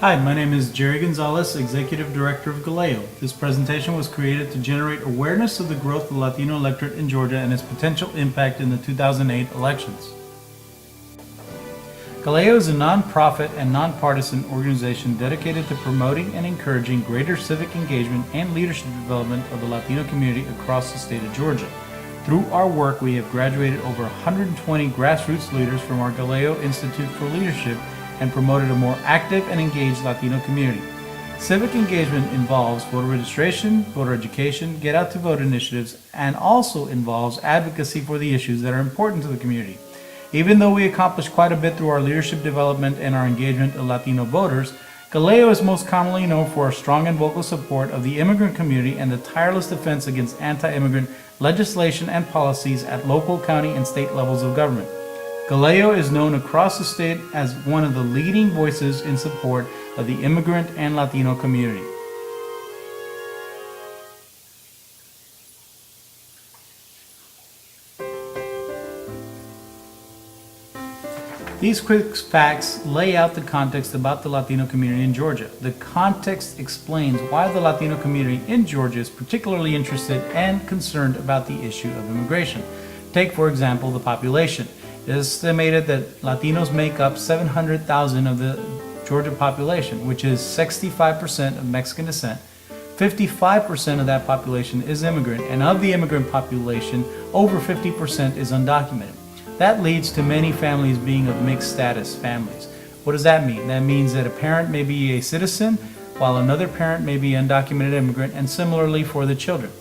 Hi, my name is Jerry Gonzalez, Executive Director of Galeo. This presentation was created to generate awareness of the growth of the Latino electorate in Georgia and its potential impact in the 2008 elections. Galeo is a nonprofit and nonpartisan organization dedicated to promoting and encouraging greater civic engagement and leadership development of the Latino community across the state of Georgia. Through our work, we have graduated over 120 grassroots leaders from our Galeo Institute for Leadership and promoted a more active and engaged Latino community. Civic engagement involves voter registration, voter education, get out to vote initiatives, and also involves advocacy for the issues that are important to the community. Even though we accomplished quite a bit through our leadership development and our engagement of Latino voters, Galeo is most commonly known for our strong and vocal support of the immigrant community and the tireless defense against anti-immigrant legislation and policies at local, county, and state levels of government. Galeo is known across the state as one of the leading voices in support of the immigrant and Latino community. These quick facts lay out the context about the Latino community in Georgia. The context explains why the Latino community in Georgia is particularly interested and concerned about the issue of immigration. Take, for example, the population. It is estimated that Latinos make up 700,000 of the Georgia population, which is 65% of Mexican descent. 55% of that population is immigrant, and of the immigrant population, over 50% is undocumented. That leads to many families being of mixed status families. What does that mean? That means that a parent may be a citizen, while another parent may be undocumented immigrant, and similarly for the children.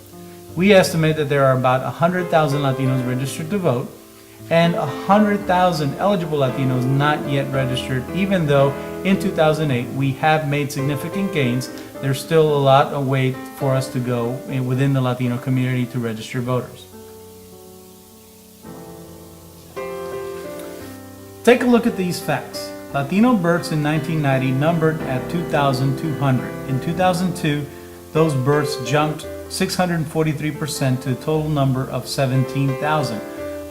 We estimate that there are about 100,000 Latinos registered to vote, and 100,000 eligible Latinos not yet registered. Even though in 2008 we have made significant gains, there's still a lot of way for us to go within the Latino community to register voters. Take a look at these facts. Latino births in 1990 numbered at 2,200. In 2002, those births jumped 643% to a total number of 17,000.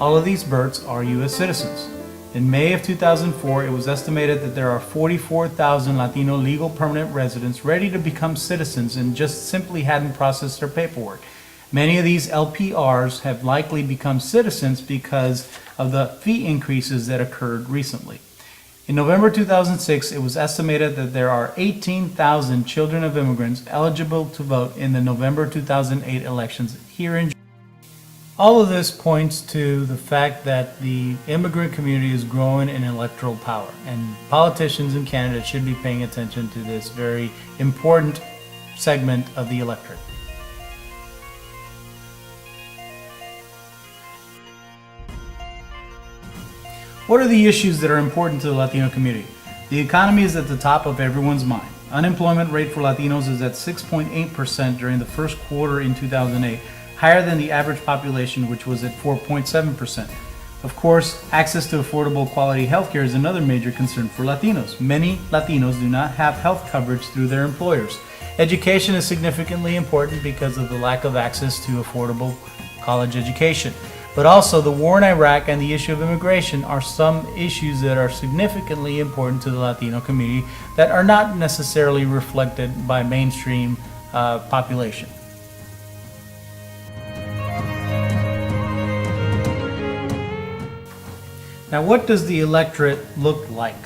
All of these births are U.S. citizens. In May of 2004, it was estimated that there are 44,000 Latino legal permanent residents ready to become citizens and just simply hadn't processed their paperwork. Many of these LPRs have likely become citizens because of the fee increases that occurred recently. In November 2006, it was estimated that there are 18,000 children of immigrants eligible to vote in the November 2008 elections here in Georgia. All of this points to the fact that the immigrant community is growing in electoral power, and politicians and candidates should be paying attention to this very important segment of the electorate. What are the issues that are important to the Latino community? The economy is at the top of everyone's mind. Unemployment rate for Latinos is at 6.8% during the first quarter in 2008, higher than the average population, which was at 4.7%. Of course, access to affordable quality healthcare is another major concern for Latinos. Many Latinos do not have health coverage through their employers. Education is significantly important because of the lack of access to affordable college education. But also the war in Iraq and the issue of immigration are some issues that are significantly important to the Latino community that are not necessarily reflected by mainstream population. Now, what does the electorate look like?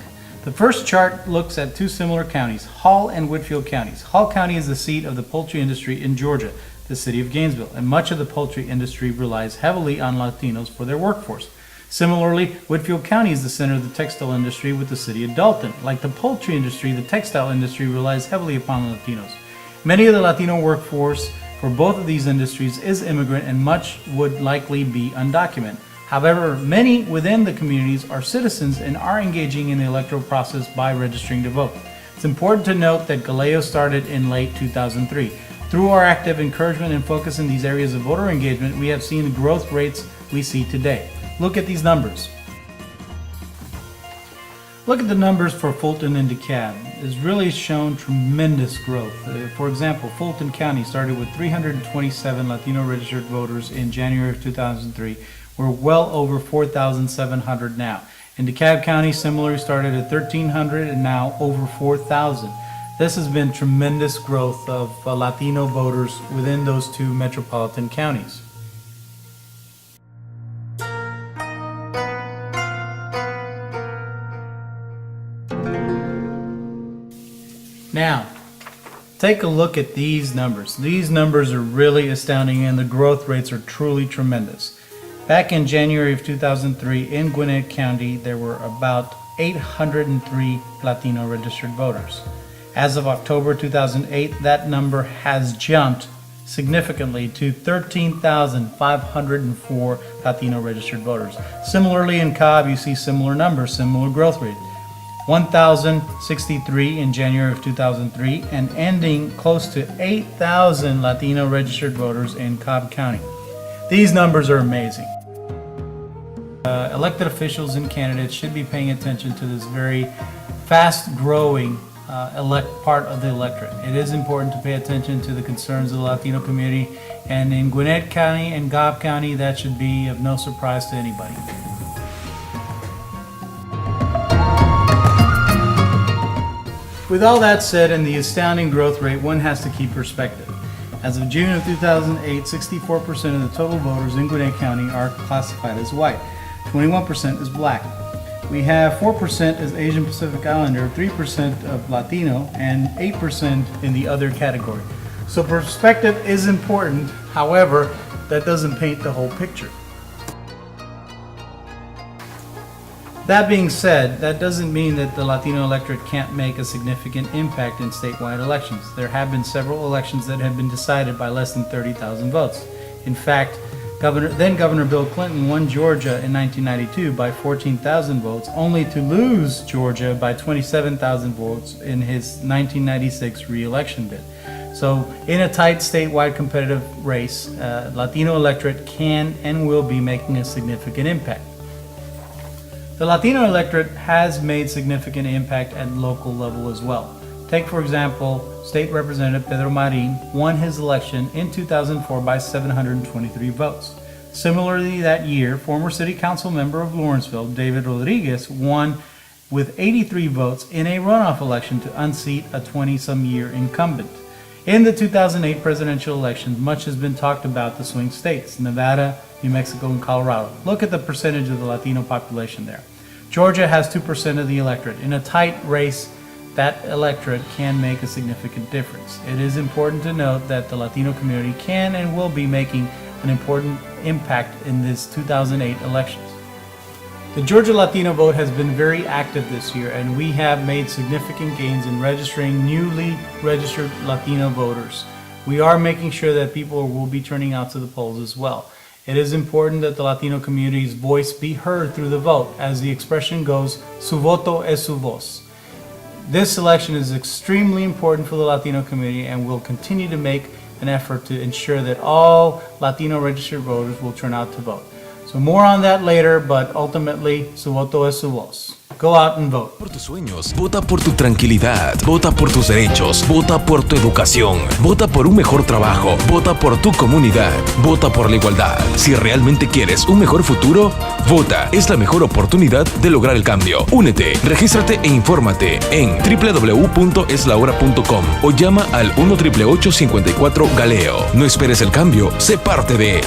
The first chart looks at two similar counties, Hall and Whitfield counties. Hall County is the seat of the poultry industry in Georgia, the city of Gainesville, and much of the poultry industry relies heavily on Latinos for their workforce. Similarly, Whitfield County is the center of the textile industry with the city of Dalton. Like the poultry industry, the textile industry relies heavily upon Latinos. Many of the Latino workforce for both of these industries is immigrant, and much would likely be undocumented. However, many within the communities are citizens and are engaging in the electoral process by registering to vote. It's important to note that Galeo started in late 2003. Through our active encouragement and focus in these areas of voter engagement, we have seen the growth rates we see today. Look at these numbers. Look at the numbers for Fulton and DeKalb. It's really shown tremendous growth. For example, Fulton County started with 327 Latino registered voters in January of 2003. We're well over 4,700 now. In DeKalb County, similarly started at 1,300 and now over 4,000. This has been tremendous growth of Latino voters within those two metropolitan counties. Now, take a look at these numbers. These numbers are really astounding and the growth rates are truly tremendous. Back in January of 2003 in Gwinnett County, there were about 803 Latino registered voters. As of October 2008, that number has jumped significantly to 13,504 Latino registered voters. Similarly in Cobb, you see similar numbers, similar growth rate. 1,063 in January of 2003 and ending close to 8,000 Latino registered voters in Cobb County. These numbers are amazing. Elected officials and candidates should be paying attention to this very fast-growing part of the electorate. It is important to pay attention to the concerns of the Latino community, and in Gwinnett County and Cobb County, that should be of no surprise to anybody. With all that said and the astounding growth rate, one has to keep perspective. As of June of 2008, 64% of the total voters in Gwinnett County are classified as white. 21% is black. We have 4% as Asian Pacific Islander, 3% of Latino, and 8% in the other category. So perspective is important, however, that doesn't paint the whole picture. That being said, that doesn't mean that the Latino electorate can't make a significant impact in statewide elections. There have been several elections that have been decided by less than 30,000 votes. In fact, then Governor Bill Clinton won Georgia in 1992 by 14,000 votes, only to lose Georgia by 27,000 votes in his 1996 re-election bid. So in a tight statewide competitive race, Latino electorate can and will be making a significant impact. The Latino electorate has made significant impact at local level as well. Take, for example, State Representative Pedro Marin won his election in 2004 by 723 votes. Similarly, that year, former City Council member of Lawrenceville, David Rodriguez, won with 83 votes in a runoff election to unseat a 20-some-year incumbent. In the 2008 presidential election, much has been talked about the swing states, Nevada, New Mexico, and Colorado. Look at the percentage of the Latino population there. Georgia has 2% of the electorate. In a tight race, that electorate can make a significant difference. It is important to note that the Latino community can and will be making an important impact in this 2008 elections. The Georgia Latino vote has been very active this year, and we have made significant gains in registering newly registered Latino voters. We are making sure that people will be turning out to the polls as well. It is important that the Latino community's voice be heard through the vote. As the expression goes, su voto es su voz. This election is extremely important for the Latino community and will continue to make an effort to ensure that all Latino registered voters will turn out to vote. So more on that later, but ultimately, su voto es su voz. Go out and vote. Por tus sueños, vota por tu tranquilidad, vota por tus derechos, vota por tu educación, vota por un mejor trabajo, vota por tu comunidad, vota por la igualdad. Si realmente quieres un mejor futuro, vota. Es la mejor oportunidad de lograr el cambio. Únete, regístrate e infórmate en www.eslahora.com o llama al 1-888-54-GALEO. No esperes el cambio, sé parte de él.